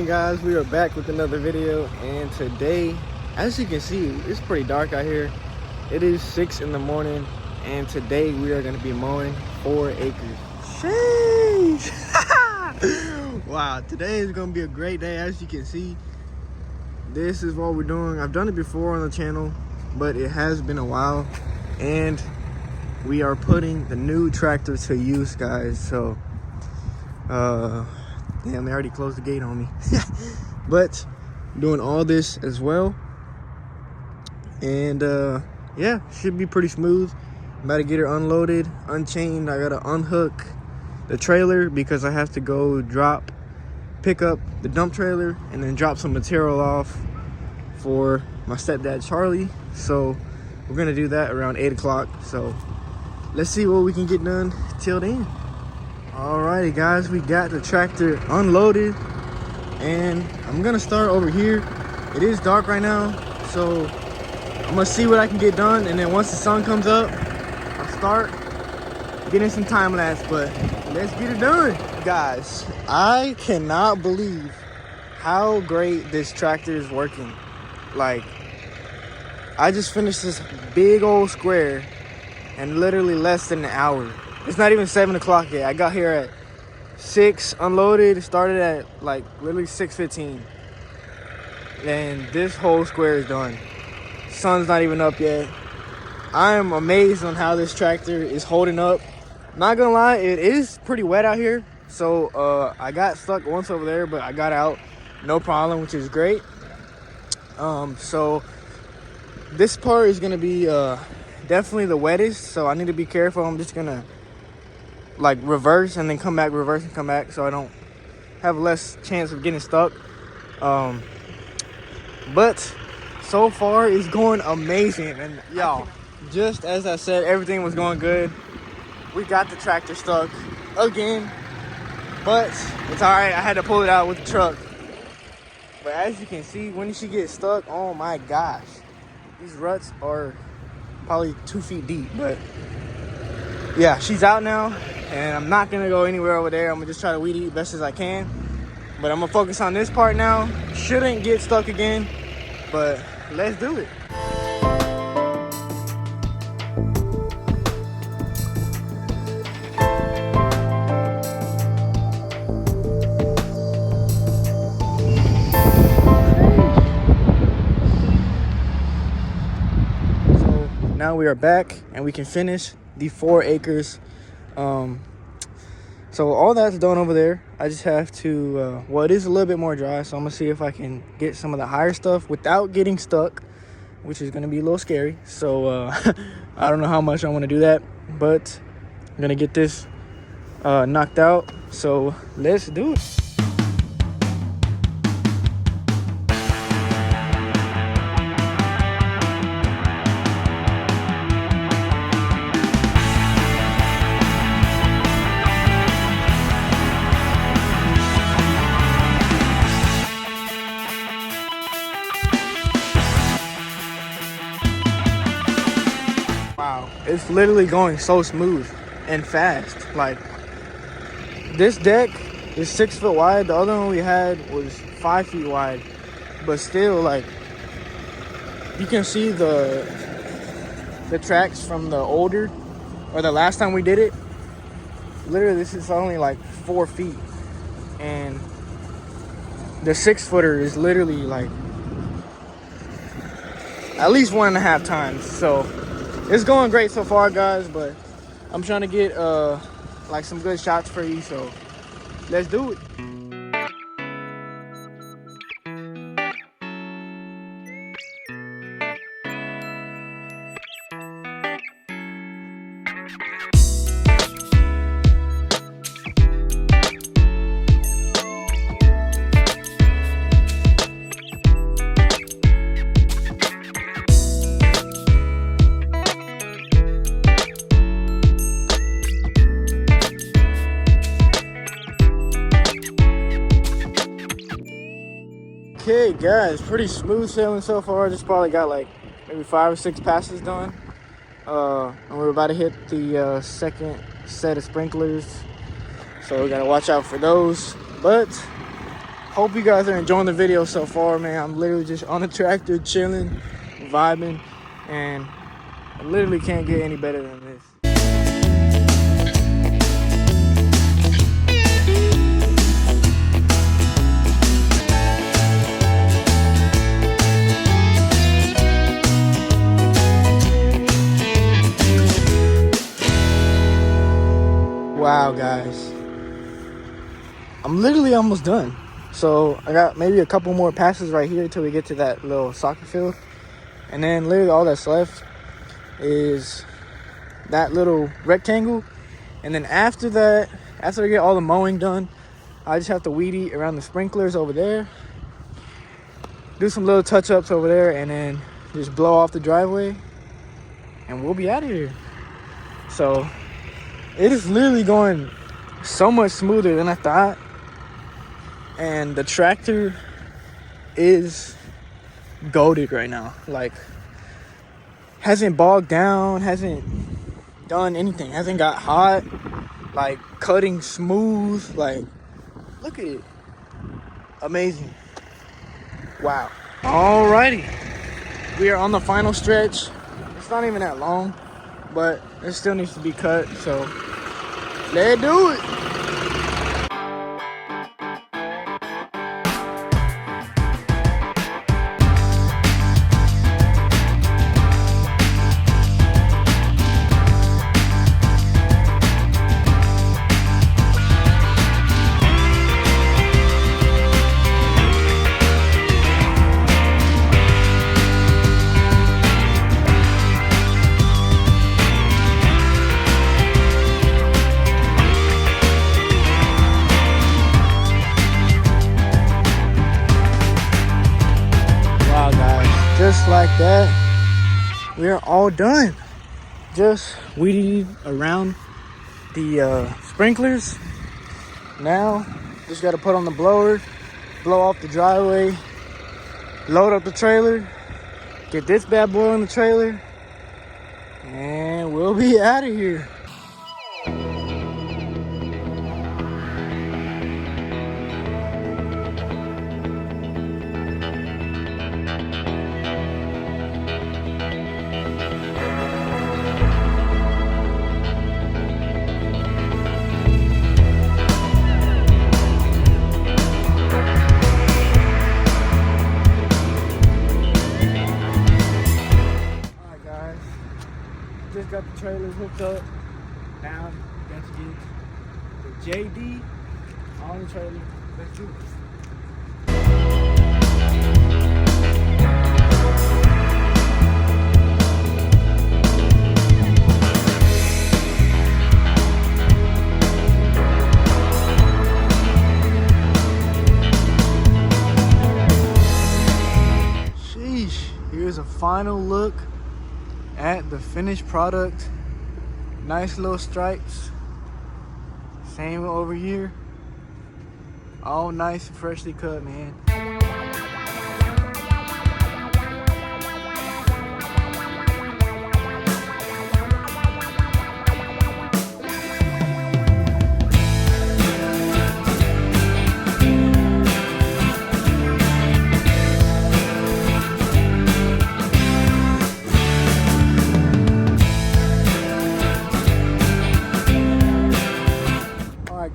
guys, we are back with another video, and today, as you can see, it's pretty dark out here. It is 6 in the morning, and today we are going to be mowing 4 acres. Sheesh! Wow, today is going to be a great day. As you can see, this is what we're doing. I've done it before on the channel, but it has been a while, and we are putting the new tractor to use, guys. So damn, they already closed the gate on me. But doing all this as well, and yeah, should be pretty smooth. I'm about to get her unloaded, unchained. I gotta unhook the trailer because I have to go pick up the dump trailer and then drop some material off for my stepdad Charlie. So we're gonna do that around 8 o'clock. So let's see what we can get done till then. Alrighty guys, we got the tractor unloaded, and I'm gonna start over here. It is dark right now, so I'm gonna see what I can get done, and then once the sun comes up, I'll start getting some time lapse. But let's get it done. Guys, I cannot believe how great this tractor is working. Like, I just finished this big old square in literally less than an hour. It's not even 7 o'clock yet. I got here at 6, unloaded, started at like literally 6:15. And this whole square is done. Sun's not even up yet. I am amazed on how this tractor is holding up. Not gonna lie, it is pretty wet out here. So I got stuck once over there, but I got out no problem, which is great. So this part is gonna be definitely the wettest, so I need to be careful. I'm just gonna like reverse and then come back, reverse and come back, so I don't have less chance of getting stuck. But so far it's going amazing, and y'all, just as I said, everything was going good. We got the tractor stuck again, but it's all right. I had to pull it out with the truck. But as you can see, when she gets stuck, oh my gosh, these ruts are probably 2 feet deep. But yeah, she's out now, and I'm not gonna go anywhere over there. I'm gonna just try to weed eat best as I can, but I'm gonna focus on this part now. Shouldn't get stuck again, but let's do it. Now we are back, and we can finish the 4 acres. So all that's done over there. I just have to, well, it is a little bit more dry, so I'm gonna see if I can get some of the higher stuff without getting stuck, which is gonna be a little scary. So I don't know how much I want to do that, but I'm gonna get this knocked out. So let's do it. Wow, it's literally going so smooth and fast. Like, this deck is 6 foot wide. The other one we had was 5 feet wide, but still, like, you can see the tracks from the older, or the last time we did it. Literally, this is only like 4 feet, and the 6-footer is literally like at least 1.5 times. So it's going great so far, guys, but I'm trying to get like some good shots for you, so let's do it. Okay guys, pretty smooth sailing so far. Just probably got like maybe 5 or 6 passes done, and we're about to hit the second set of sprinklers, so we gotta watch out for those. But hope you guys are enjoying the video so far, man. I'm literally just on the tractor, chilling, vibing, and I literally can't get any better than this. Wow, guys, I'm literally almost done. So I got maybe a couple more passes right here till we get to that little soccer field, and then literally all that's left is that little rectangle. And then after that, after we get all the mowing done, I just have to weed eat around the sprinklers over there, do some little touch-ups over there, and then just blow off the driveway, and we'll be out of here. So it is literally going so much smoother than I thought. And the tractor is goated right now. Like, hasn't bogged down, hasn't done anything, hasn't got hot, like cutting smooth. Like, look at it. Amazing. Wow. Alrighty. We are on the final stretch. It's not even that long, but it still needs to be cut, so let's do it. Just like that, we're all done. Just weeded around the sprinklers. Now, just got to put on the blower, blow off the driveway, load up the trailer, get this bad boy on the trailer, and we'll be out of here. Just got the trailers hooked up. Now got to get the JD on the trailer. Let's do this. Sheesh. Here's a final look at the finished product. Nice little stripes, same over here, all nice and freshly cut, man.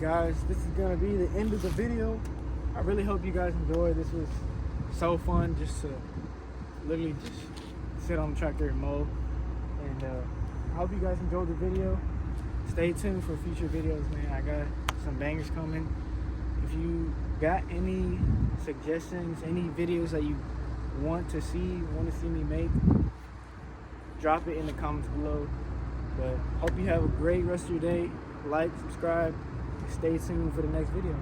Guys, this is gonna be the end of the video. I really hope you guys enjoyed. This was so fun, just to literally just sit on the tractor and mow. And I hope you guys enjoyed the video. Stay tuned for future videos, man. I got some bangers coming. If you got any suggestions, any videos that you want to see me make, drop it in the comments below. But hope you have a great rest of your day. Like, subscribe, stay tuned for the next video.